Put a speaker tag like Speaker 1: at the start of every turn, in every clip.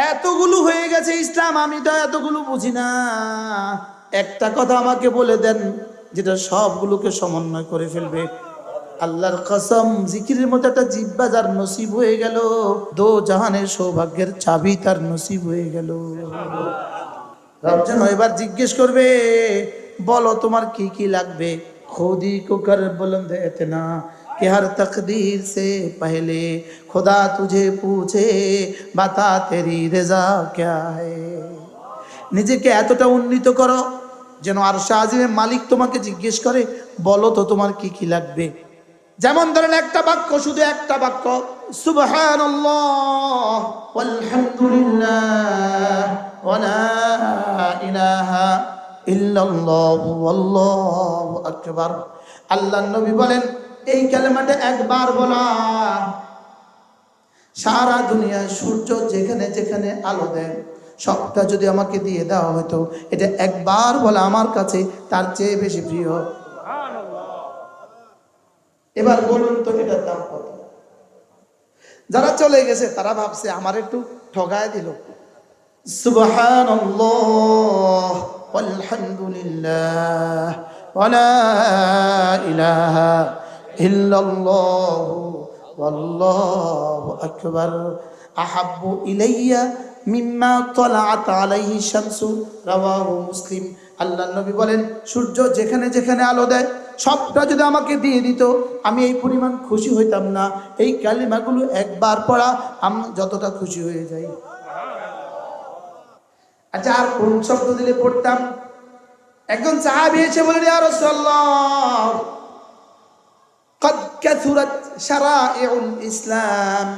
Speaker 1: এতগুলো হয়ে গেছে ইসলাম, আমি তো এতগুলো বুঝি না। একটা কথা আমাকে বলে দেন যেটা সবগুলোকে সমন্বয় করে ফেলবে। আল্লাহর কসম, জিকিরের মতো একটা জিহ্বা যার নসিব হয়ে গেল, দো জাহানের সৌভাগ্যের চাবি তার নসিব হয়ে গেল। রব যেন এবার জিজ্ঞেস করবে, বলো তোমার কি কি লাগবে। खुदी को कर बुलंद इतना कि हर तकदीर से पहले खुदा तुझे पूछे बता तेरी रजा क्या है। নিজেকে এতটা উন্নীত করো যেন আরশে আজিমের মালিক তোমাকে জিজ্ঞেস করে, বলো তো তোমার কি কি লাগবে। যেমন ধরেন একটা বাক্য, শুধু একটা বাক্য, সুবহানাল্লাহ ওয়ালহামদুলিল্লাহ ওয়া লা ইলাহা ইল্লাল্লাহু আল্লাহু আকবার। আল্লাহর নবী বলেন, এই কালেমাটা একবার বলা সারা দুনিয়ার সূর্য যেখানে যেখানে আলো দেয় সবটা যদি আমাকে দিয়ে দেওয়া হতো, এটা একবার বলা আমার কাছে তার চেয়ে বেশি প্রিয়। এবার বলুন তো এটার দাম কত? যারা চলে গেছে তারা ভাবছে আমার একটু ঠগায় দিল। সুবহানাল্লাহ ওয়ালহামদুলিল্লাহ ওয়া লা ইলাহা ইল্লাল্লাহু ওয়াল্লাহু আকবার আহাব্বু ইলাইয়া মিম্মা তালাআত আলাইহি শামসু, রাওয়াহু মুসলিম। আল্লাহর নবী বলেন, সূর্য যেখানে যেখানে আলো দেয় সবটা যদি আমাকে দিয়ে দিত আমি এই পরিমাণ খুশি হইতাম না। এই কালিমাগুলো একবার পড়া আমি যতটা খুশি হয়ে যাই। আচ্ছা, আর কোন শব্দ দিলে পড়তাম? একজন সাহাবী এসে বলেন, ইয়া রাসূলুল্লাহ কদ কাসুরাত শারাইউল ইসলাম,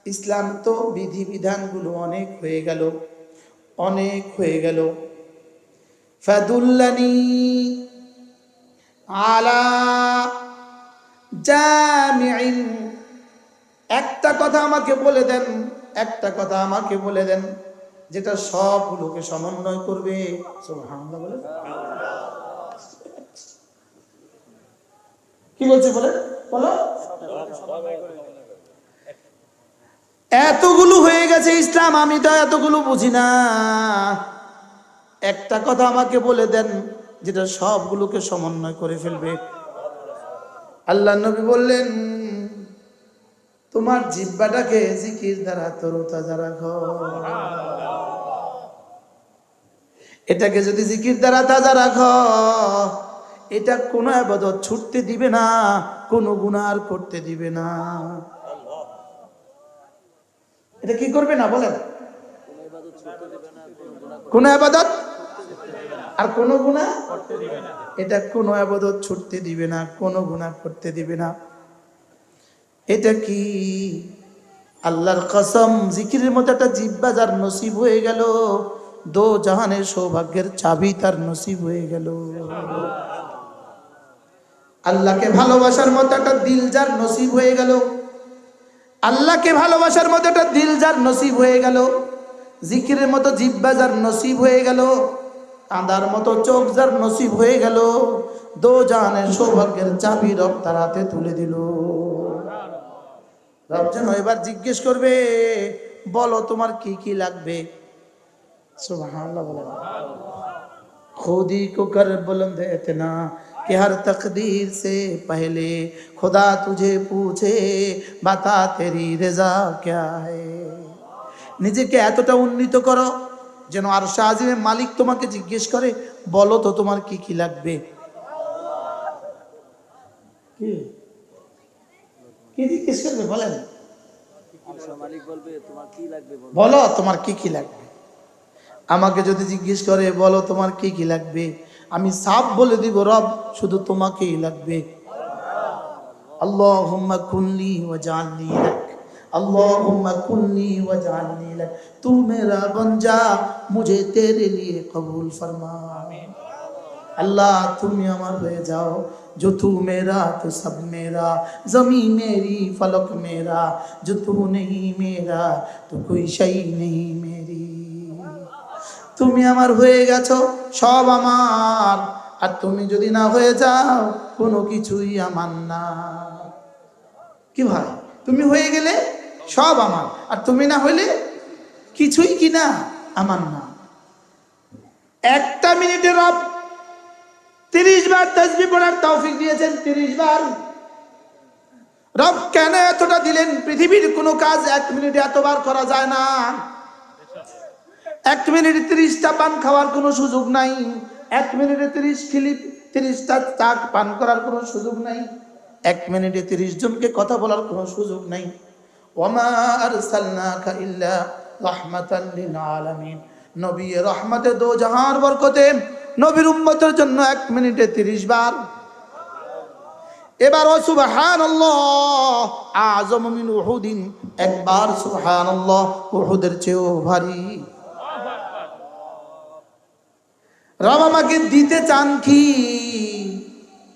Speaker 1: ইসলাম তো বিধিবিধানগুলো অনেক হয়ে গেল, অনেক হয়ে গেল। ফাদুল্লানি আলা জামিইন, একটা কথা আমাকে বলে দেন, একটা কথা আমাকে বলে দেন যেটা সবগুলোকে সমন্বয় করবে। সুবহানাল্লাহ বলে কি বলছে বলে বলো। এতগুলো হয়ে গেছে ইসলাম, আমি তো এতগুলো বুঝি না। একটা কথা আমাকে বলে দেন যেটা সবগুলোকে সমন্বয় করে ফেলবে। আল্লাহ নবী বললেন, তোমার জিহ্বাটাকে জিকির দ্বারা তরতাজা রাখো। এটাকে যদি জিকির দ্বারা তাজা রাখো, এটা কোনো ইবাদত ছুটতে দিবে না, কোনো গুনাহ আর করতে দিবে না। এটা কি করবে না বলেন? কোন ইবাদত আর কোন গুনাহ করতে দিবে না। এটা কোন ইবাদত ছুটতে দিবে না, কোন গুনাহ করতে দিবে না। এটা কি? আল্লাহর কসম, জিকিরের মতো একটা জিহ্বা যার নসিব হয়ে গেল, দো জাহানের সৌভাগ্যের চাবি তার নসিব হয়ে গেল। আল্লাহকে ভালোবাসার মতো একটা দিল যার নসিব হয়ে গেল, আল্লাহকে ভালোবাসার মতো একটা দিল যার নসিব হয়ে গেল, জিকিরের মতো জিহ্বা যার নসিব হয়ে গেল, কাঁদার মতো চোখ যার নসিব হয়ে গেল, দো জাহানের সৌভাগ্যের চাবি রব তার হাতে তুলে দিল। রব যেন এবার জিজ্ঞেস করবে, বলো তোমার কি কি লাগবে। সুবহানাল্লাহ বলেন। खुदी को कर बुलंद इतना कि हर तकदीर से पहले खुदा तुझे पूछे बता तेरी रजा क्या है। নিজেকে এতটা উন্নীত করো যেন আরশে আজিমের মালিক তোমাকে জিজ্ঞেস করে, বলো তো তোমার কি কি লাগবে। কি কি জিজ্ঞেস করবে বলেন? মালিক বলবে তোমার কি লাগবে, বলো তোমার কি কি লাগবে। আমাকে যদি জিজ্ঞেস করে বলো তোমার কি কি লাগবে, আমি সাফ বলে দিব, রব শুধু তোমাকেই লাগবে। আল্লাহুম্মা কুনলি ওয়াজআলনি লাক, আল্লাহুম্মা কুনলি ওয়াজআলনি লাক, তু মেরা বন যা মুঝে তেরে লিয়ে কবুল ফরমা। আমিন। अल्लाह तुम अमर रह जाओ, जो तू मेरा तो सब मेरा, ज़मीं मेरी फलक मेरा, जो तू नहीं मेरा तो कोई शई नहीं मेरी। তুমি আমার হয়ে গেছো, সব আমার, আর তুমি যদি না হয়ে যাও কোনো কিছুই আমার না। কি ভাই, তুমি হয়ে গেলে সব আমার, আর তুমি না হইলে কিছুই কিনা আমার না। একটা মিনিটে রব 30 বার তাসবিহ পড়ার তৌফিক দিয়েছেন, 30 বার। রব কেন এতটা দিলেন? পৃথিবীর কোনো কাজ 1 মিনিটে এতবার করা যায় না। 1 মিনিটে 30টা পান খাওয়ার কোনো সুযোগ নাই। 1 মিনিটে 30টা চা পান করার কোনো সুযোগ নাই। 1 মিনিটে 30 জনকে কথা বলার কোনো সুযোগ নাই। ওয়ামা আরসালনাকা ইল্লা রাহমাতাল লিল আলামিন। নবী রহমতে দো জাহান বরকতে নবীর উম্মতের জন্য 1 মিনিটে 30 বার। এবার ও সুবহানাল্লাহ আযম মিন উহুদিন, একবার সুবহানাল্লাহ উহুদের চেয়েও ভারী। রব আমাকে দিতে চান কি?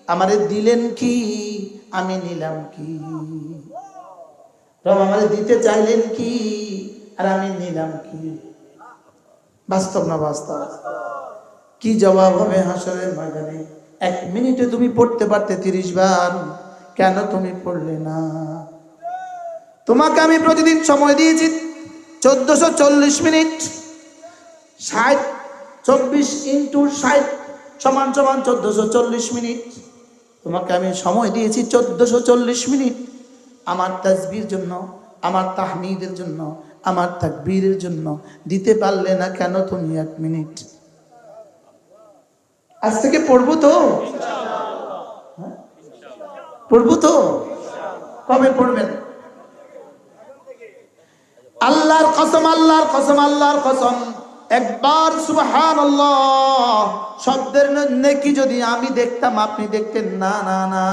Speaker 1: আমারে দিলেন কি? আমি নিলাম কি? রব আমারে দিতে চাইলেন কি? আর আমি নিলাম কি? বাস্তব না বাস্তব? কি জবাব হবে হাসরের ময়দানে? 1 মিনিটে তুমি পড়তে পারতে 30 বার, কেন তুমি পড়লে না? তোমাকে আমি প্রতিদিন সময় দিয়েছি 1440 মিনিট। 24 × 60 সমান 1440 মিনিট। তোমাকে আমি সময় দিয়েছি 1440 মিনিট আমার তাসবিহর জন্য, আমার তাহমিদের জন্য, আমার তাকবীরের জন্য। দিতে পারলে না কেন তুমি 1 মিনিট? আজ থেকে পড়বো তো? পড়বো তো? কবে পড়বেন? আল্লাহর কসম, আল্লাহর কসম, আল্লাহর কসম, একবার সুবহানাল্লাহ শব্দের নেকি যদি আমি দেখতাম আপনি দেখতেন না। না না,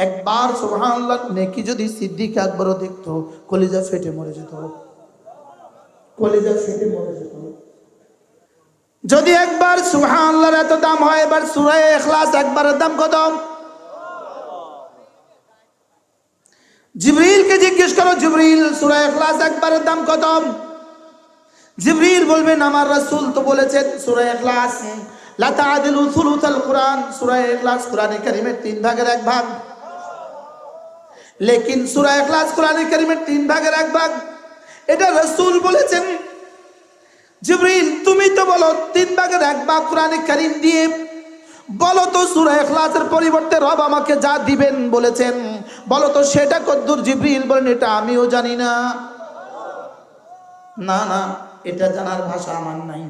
Speaker 1: একবার সুবহানাল্লাহ নেকি যদি সিদ্দিক আকবরও দেখতো, কলিজা ফেটে মরে যেত, কলিজা ফেটে মরে যেত। যদি একবার সুবহানাল্লাহর এত দাম হয়, এবার সূরা ইখলাস একবারের দাম কত? জিবরিলকে জিজ্ঞেস করো, জিবরিল সূরা ইখলাস একবারের দাম কত? জিবরিল বলবেন আমার রাসূল তো বলেছেন সূরা ইখলাস লা তা'দিলু সুলুসাল কুরআন, সূরা ইখলাস কোরআনে কারীমের 3 ভাগের 1 ভাগ। লেকিন সূরা ইখলাস কোরআনে কারীমের 3 ভাগের 1 ভাগ, এটা রাসূল বলেছেন। জিবরিল তুমি তো বলো 3 ভাগের 1 ভাগ কোরআনে কারীম দিয়ে, বলো তো সূরা ইখলাসের পরিবর্তে রব আমাকে যা দিবেন বলেছেন, বলো তো সেটা কতদূর? জিবরিল বলেন এটা আমিও জানি না। না না, এটা জানার ভাষা আমার নাই,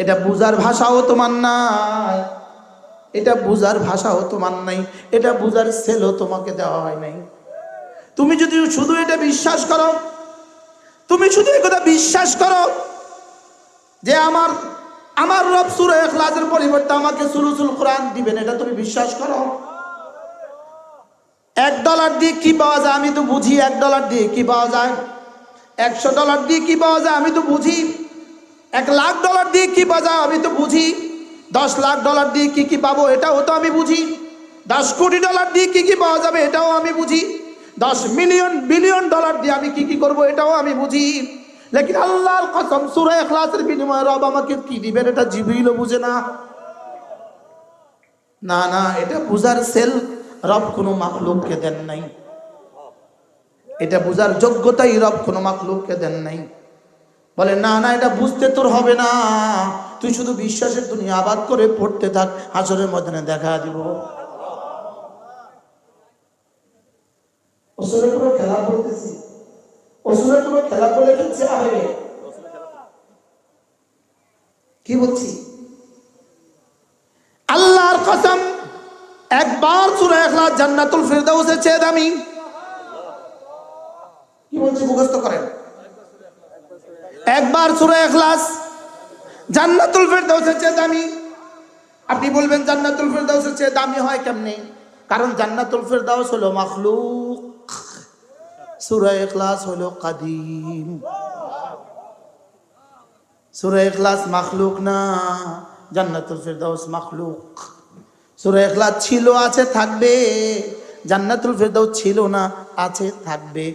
Speaker 1: এটা বুঝার ভাষাও তোমার নাই, এটা বুঝার ভাষাও তোমার নাই, এটা বুঝার সেলও তোমাকে দেওয়া হয় নাই। তুমি যদি শুধু এটা বিশ্বাস করো, তুমি শুধু একথা বিশ্বাস করো যে আমার রব সূরা ইখলাসের পরিবর্তে আমাকে সুলুসুল কোরআন দিবেন, এটা তুমি বিশ্বাস করো। $1 দিয়ে কি পাওয়া যায় আমি তো বুঝি, $1 দিয়ে কি পাওয়া যায়, $100 দিয়ে কি পাওয়া যায় আমি তো বুঝি, $1,00,000 দিয়ে কি পাওয়া যায় আমি তো বুঝি, $10,00,000 দিয়ে কি কি পাবো এটাও তো আমি বুঝি, $10 কোটি দিয়ে কি কি পাওয়া যাবে এটাও আমি বুঝি, $10 বিলিয়ন দিয়ে আমি কি কি করবো এটাও আমি বুঝি। লেকিন আল্লাহর কসম সূরা ইখলাসের বিনিময়ে রব আমাকে কি দিবেন এটা জিবরিলও বুঝে না। না না, এটা বুঝার সেল রব কোনো মাখলুককে দেন নাই, এটা বুঝার যোগ্যতাই রব কোনো মাখলুককে দেন নাই। বলে না না, এটা বুঝতে তোর হবে না, তুই শুধু বিশ্বাসের দুনিয়া আবাদ করে পড়তে থাক, হাসরের ময়দানে দেখা দিব। ওসরে কোনো খেলা বলতেছি, ওসরে কোনো খেলা বলে খেলছে আগে কি বলছি? আল্লাহর কসম, একবার সূরা ইখলাস জান্নাতুল ফিরদাউসের চেয়ে দামি। কি বলছি মুখস্থ করেন, একবার সূরা ইখলাস জান্নাতুল ফিরদাউসের চেয়ে দামি। আপনি বলবেন জান্নাতুল ফিরদাউসের চেয়ে দামি হয় কেমনে? কারণ জান্নাতুল ফিরদাউস হলো মাখলুক, সূরা ইখলাস হলো কাদিম। সূরা ইখলাস মাখলুক না, জান্নাতুল ফিরদাউস মাখলুক। সূরা ইখলাস ছিল, আছে, থাকবে। জান্নাতুল ফিরদাউস ছিল না, আছে, থাকবে।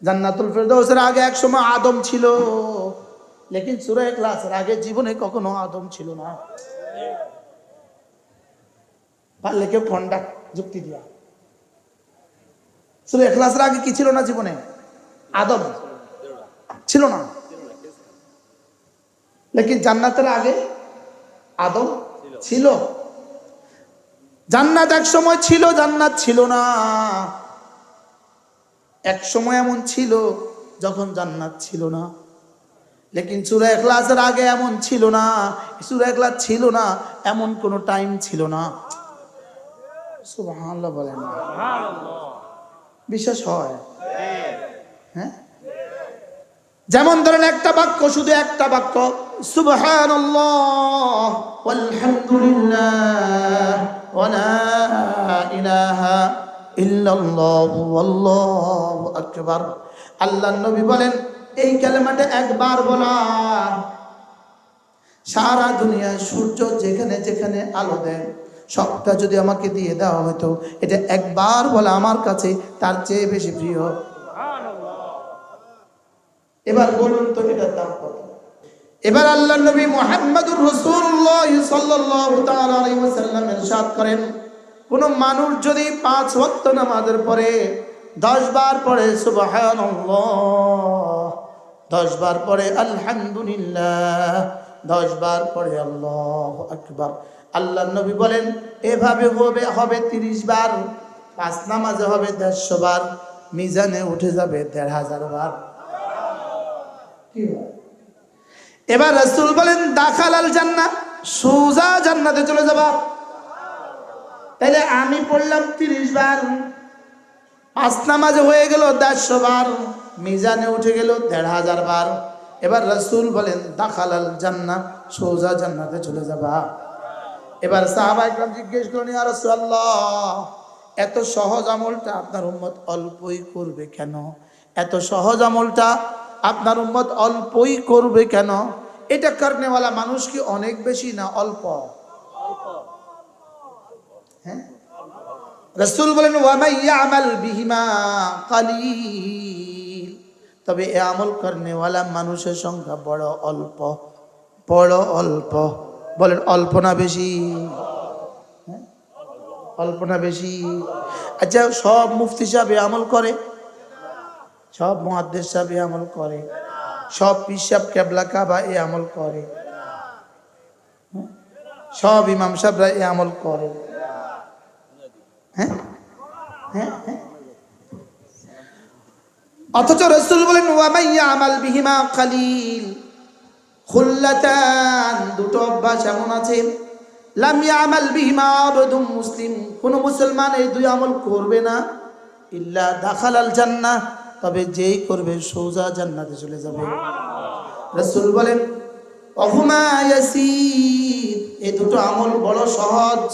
Speaker 1: জান্নাতুল ফিরদাউসের আগে এক সময় আদম ছিল, লেকিন সূরা ইখলাসের আগে জীবনে কখনো আদম ছিল না। পারলে কেউ ফন্ডা যুক্তি দিয়া, সূরা ইখলাসের আগে কি ছিল না জীবনে? আদম ছিল না, লেকিন জান্নাতের আগে আদম ছিল। জান্নাত এক সময় ছিল, জান্নাত ছিল না। এক সময় এমন ছিল যখন জান্নাত ছিল না, লেকিন সূরা ইখলাসের আগে এমন ছিল না। সূরা ইখলাস ছিল না এমন কোন টাইম ছিল না। সুবহানাল্লাহ বলেন, বিশ্বাস হয়? হ্যাঁ, যেমন ধরেন একটা বাক্য, শুধু একটা বাক্য, সুবহানাল্লাহ ওয়ালহামদুলিল্লাহ ওয়া লা ইলাহা ইল্লাল্লাহু ওয়াল্লাহু আকবার। আল্লাহর নবী বলেন এই কালেমাটা একবার বলা সারা দুনিয়া সূর্য যেখানে যেখানে আলো দেয় সবটা যদি আমাকে দিয়ে দেওয়া হতো, এটা একবার বলা আমার কাছে তার চেয়ে বেশি প্রিয়। এবার বলুন তো এটার দাম কত? এবার আল্লাহর নবী মুহাম্মদুর রাসূলুল্লাহ সাল্লাল্লাহু তাআলা আলাইহি ওয়াসাল্লাম ইরশাদ করেন, কোন মানুষ যদি 5 ওয়াক্ত নামাজের পরে 10 বার পড়ে সুবহানাল্লাহ, 10 বার পড়ে আলহামদুলিল্লাহ, 10 বার পড়ে আল্লাহু আকবার, আল্লাহর নবী বলেন এভাবে হবে 30 বার, 5 নামাজে হবে 150 বার, মিজানে উঠে যাবে 1500 বার। এবার রাসূল বলেন দাখালাল জান্নাহ, সোজা জান্নাতে চলে যাবা। তাহলে আমি পড়লাম 30 বার, 5 নামাজে হয়ে গেল 150 বার, মিজানে উঠে গেল 1500 বার। এবার রাসূল বলেন দাখালাল জান্নাহ, সোজা জান্নাতে চলে যাবা। এবার সাহাবায়ে কেরাম জিজ্ঞেস করলেন ইয়া রাসূলুল্লাহ, এত সহজ আমলটা আপনার উম্মত অল্পই করবে কেন? এত সহজ আমলটা আপনার উম্মত অল্পই করবে কেন? এটা করনেওয়ালা মানুষ কি অনেক বেশি না অল্প? হ্যাঁ, রাসূল বলেন ওয়া মান ইয়ামাল বিহিমা কালিল, তবে এই আমল করনেওয়ালা মানুষের সংখ্যা বড় অল্প, বড় অল্প। বলেন অল্প না বেশি? হ্যাঁ, অল্প না বেশি? আচ্ছা, সব মুফতি সাহেব এই আমল করে? সব মুহাদ্দিস সাহেব এই আমল করে? সব পীর সাহেব কেবলা কাবা এই আমল করে? সব ইমাম সাহেবরা এই আমল করে? হ্যাঁ হ্যাঁ হ্যাঁ। অথচ রাসূল বলেন ওয়া মান ইয়ামাল বিহিমা কালিল, খুল্লাতান, দুটো অভ্যাস এমন আছে লাম ইয়ামাল বিহিমা আবদুম মুসলিম, কোন মুসলমান এই দুই আমল করবে না, ইল্লা দাখালাল জান্নাহ, তবে যেই করবে সোজা জান্নাতে চলে যাবে। রাসূল বলেন ওহুমা ইয়াসির, এই দুটো আমল বড় সহজ।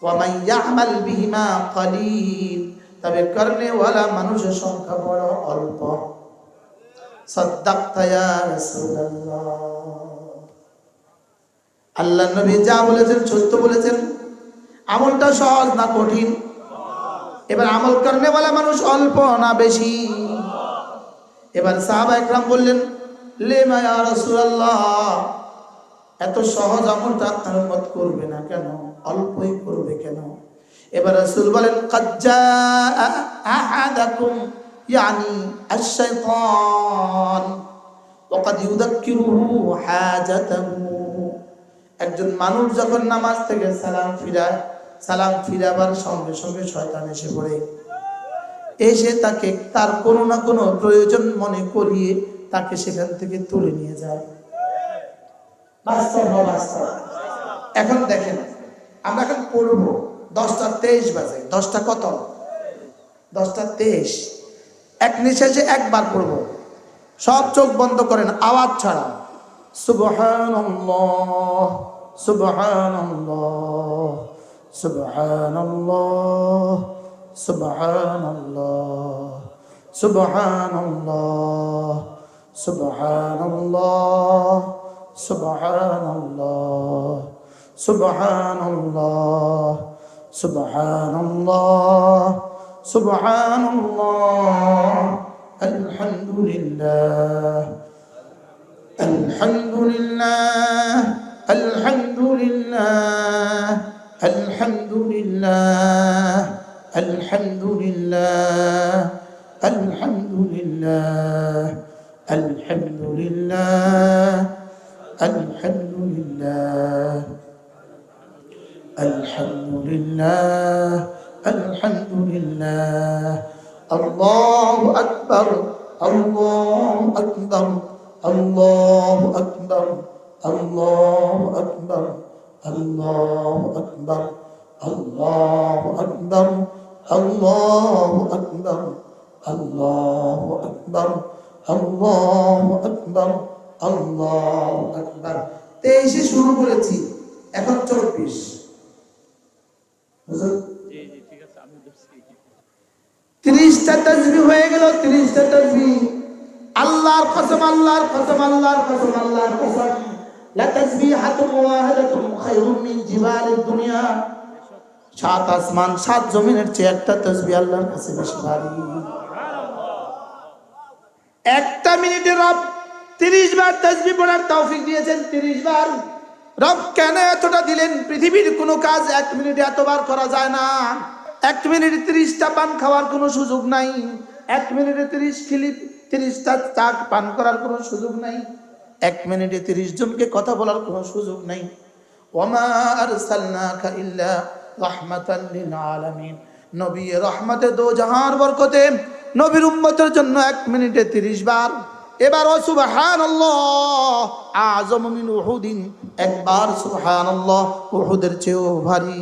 Speaker 1: ওয়া মান ইয়ামাল বিহিমা কালিল, তবে করনেওয়ালা মানুষের সংখ্যা বড় অল্প। সাদ্দাকতা ইয়া রাসূলুল্লাহ, আল্লাহর নবী যা বলেছেন সত্য বলেছেন। আমলটা সহজ না কঠিন? এবার আমল করনেওয়ালা মানুষ অল্প না বেশি? এবার সাহাবায়ে কেরাম বললেন লিমা ইয়া রাসূলুল্লাহ, এত সহজ আমলটা আপনার উম্মত করবে না কেন, অল্পই করবে কেন? এবার রাসূল বলেন ক্বাদ জাআ আহাদাকুম ইয়ানি আশ-শাইতান ওয়া ক্বাদ ইউযাক্কিরুহু হাজাতাহু, একজন মানুষ যখন নামাজ থেকে সালাম ফিরাবার সঙ্গে সঙ্গে শয়তান এসে পড়ে, এসে তাকে তার কোনো না কোনো প্রয়োজন মনে করিয়ে তাকে সেখান থেকে তুলে নিয়ে যায়। বাস্তব। এখন দেখেন, আমরা এখন পড়বো 10:23 বাজে, 10টা কত? 10:23। এক নিঃশ্বাসে একবার পড়বো, সব চোখ বন্ধ করেন, আওয়াজ ছাড়া। সুবহানাল্লাহ সুবহানাল্লাহ সুবহানাল্লাহ সুবহানাল্লাহ সুবহানাল্লাহ সুবহানাল্লাহ সুবহানাল্লাহ সুবহানাল্লাহ সুবহানাল্লাহ সুবহানাল্লাহ আলহামদুলিল্লাহ আলহামদুলিল্লাহ আলহামদুলিল্লাহ আলহামদুলিল্লাহ আলহামদুলিল্লাহ আলহামদুলিল্লাহ আলহামদুলিল্লাহ, আলহামদুলিল্লাহ, আলহামদুলিল্লাহ, আলহামদুলিল্লাহ। আল্লাহু আকবার, আল্লাহু আকবার, আল্লাহু আকবার, আল্লাহু আকবার, আল্লাহু আকবার, আল্লাহু আকবার, আল্লাহু আকবার, আল্লাহু আকবার, আল্লাহু আকবার, আল্লাহু আকবার। 23-এ শুরু করেছি, এখন 24। 30টা তাসবিহ হয়ে গেল, 30টা তাসবিহ। আল্লাহর কসম, আল্লাহর কসম, আল্লাহর কসম, আল্লাহর কসম, লা তাসবিহাতুন ওয়াহিদাতুন খায়রুম মিন জিবালিদ দুনিয়া। 7 আসমান 7 জমিনের চেয়ে একটা তাসবিহ আল্লাহর কাছে বেশি ভারী। একটা মিনিটে রব 30 বার তাসবিহ পড়ার তৌফিক দিয়েছেন। 30 বার। রব কেন এতটা দিলেন? পৃথিবীর কোনো কাজ 1 মিনিটে এতবার করা যায় না। 1 মিনিটে 30টা পান খাওয়ার কোনো সুযোগ নাই। 1 মিনিটে 30টা চা পান করার কোনো সুযোগ নাই। 1 মিনিটে 30 জনকে কথা বলার কোনো সুযোগ নাই। ওয়ামা আরসালনাকা ইল্লা রাহমাতাল লিল আলামিন। নবী রহমতে দো জাহান বরকতে নবীর উম্মতের জন্য 1 মিনিটে 30 বার। এবার ও সুবহানাল্লাহ আযম মিন উহুদিন, একবার সুবহানাল্লাহ উহুদের চেয়েও ভারী।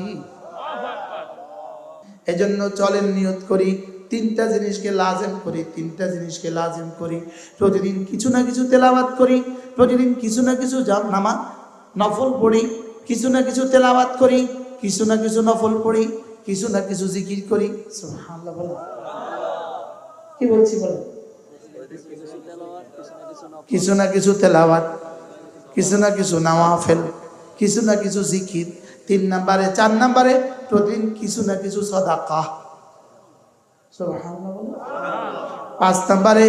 Speaker 1: এজন্য চলেন নিয়ত করি, 3টা জিনিসকে লাজিম করি, 3টা জিনিসকে লাজিম করি। প্রতিদিন কিছু না কিছু তেলাওয়াত করি, প্রতিদিন কিছু না কিছু নামাজ নফল পড়ি, কিছু না কিছু তেলাওয়াত করি, কিছু না কিছু নফল পড়ি, কিছু না কিছু জিকির করি। সুবহানাল্লাহ বলো। কি বলছি বলো? কিছু না কিছু তেলাওয়াত, কিছু না কিছু নওয়াফিল, কিছু না কিছু জিকির। 3 নম্বরে, 4 নম্বরে প্রতিদিন কিছু না কিছু সাদাকা। সুবহানাল্লাহ বলো। 5 নম্বরে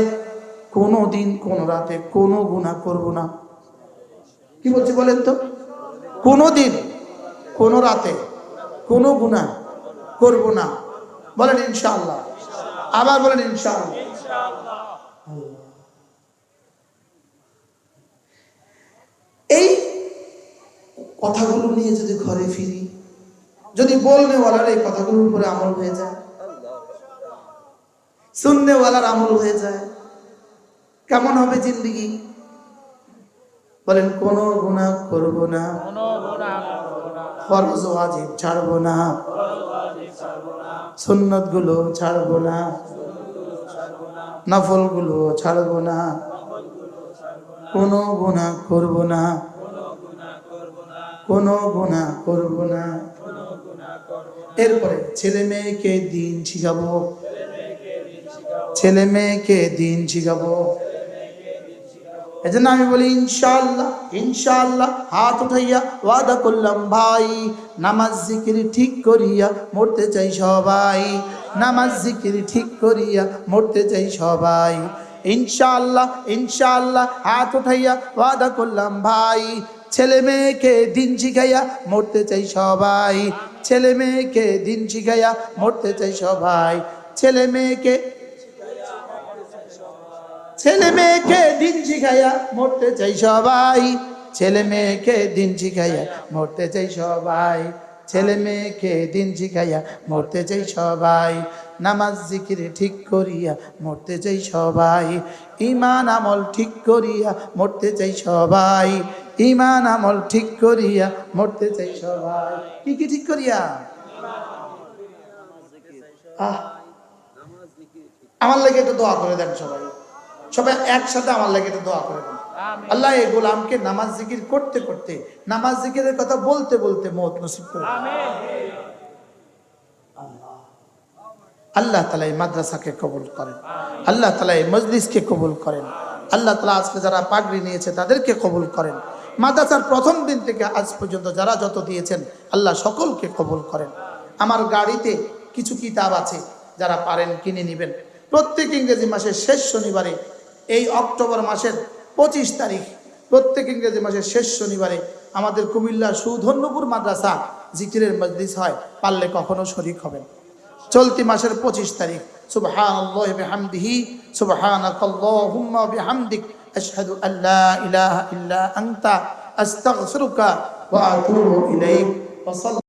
Speaker 1: কোনো দিন কোনো রাতে কোনো গুনাহ করব না। কি বলছি বলেন তো? কোনো দিন কোনো রাতে কোনো গুনাহ করব না। বলেন ইনশাআল্লাহ। আবার বলেন ইনশাআল্লাহ। এই কথাগুলো নিয়ে যদি ঘরে ফিরি, যদি বলনেওয়ালার এই কথাগুলোর উপরে আমল হয়ে যায়, শুননেওয়ালার আমল হয়ে যায়, কেমন হবে জিন্দেগি? বলেন কোনো গুনাহ করব না, ফরজ ওয়াজিব ছাড়বো না, সুন্নত গুলো ছাড়বো না, নফল গুলো ছাড়বো না, কোনো গুনাহ করব না, কোনো গুনাহ করব না। এরপরে ছেলে মেয়েকে দিন শিখাবো, ছেলে মেয়েকে দিন শিখাবো। এজন্য আমি বলি ইনশাআল্লাহ, ইনশাআল্লাহ হাত উঠাইয়া ওয়াদা করলাম ভাই, নামাজ জিকির ঠিক করিয়া মরতে চাই সবাই, নামাজ জিকির ঠিক করিয়া মরতে চাই সবাই। ইনশাআল্লাহ, ইনশাআল্লাহ হাত উঠাইয়া ওয়াদা করলাম ভাই, ছেলে মেয়েকে দিন শিখাইয়া মরতে চাই সবাই, ছেলে মেয়েকে দিন শিখাইয়া মরতে চাই সবাই, ছেলে মেয়েকে ছেলে মেয়েকে দিন শিখাইয়া মরতে চাই সবাই, ছেলে মেয়েকে দিন শিখাইয়া মরতে চাই সবাই, ছেলে মেয়েকে দিন শিখাইয়া মরতে চাই সবাই, নামাজ জিকির ঠিক করিয়া মরতে চাই সবাই, ঈমান আমল ঠিক করিয়া মরতে চাই সবাই, ঈমান আমল ঠিক করিয়া মরতে চাই সবাই। কি কি ঠিক করিয়া? আমার লাগে একটু দোয়া করে দেন সবাই, সবাই একসাথে আমার লাগে একটু দোয়া করে দেন। আল্লাহ এই গোলামকে নামাজ জিকির করতে করতে, নামাজ জিকিরের কথা বলতে বলতে মওত নসিব করে। আল্লাহ তাআলা এই মাদ্রাসাকে কবুল করেন, আল্লাহ তাআলা এই মজলিসকে কবুল করেন, আল্লাহ তাআলা আজকে যারা পাগড়ি নিয়েছে তাদেরকে কবুল করেন। মাদ্রাসার প্রথম দিন থেকে আজ পর্যন্ত যারা যত দিয়েছেন আল্লাহ সকলকে কবুল করেন। আমার গাড়িতে কিছু কিতাব আছে, যারা পারেন কিনে নেবেন। প্রত্যেক ইংরেজি মাসের শেষ শনিবারে, এই অক্টোবর মাসের 25 তারিখ, প্রত্যেক ইংরেজি মাসের শেষ শনিবারে আমাদের কুমিল্লার সুধন্যপুর মাদ্রাসা জিকিরের মজলিস হয়। পারলে কখনো শরীক হবেন। চলতি মাসের 25 তারিখ সুবহানাল্লাহি বিহামদিহি সুবহানাকাল্লাহুম্মা বিহামদিক আশহাদু আল্লা ইলাহা ইল্লা আনতা আস্তাগফিরুকা ওয়া আতুবু ইলাইক ওয়া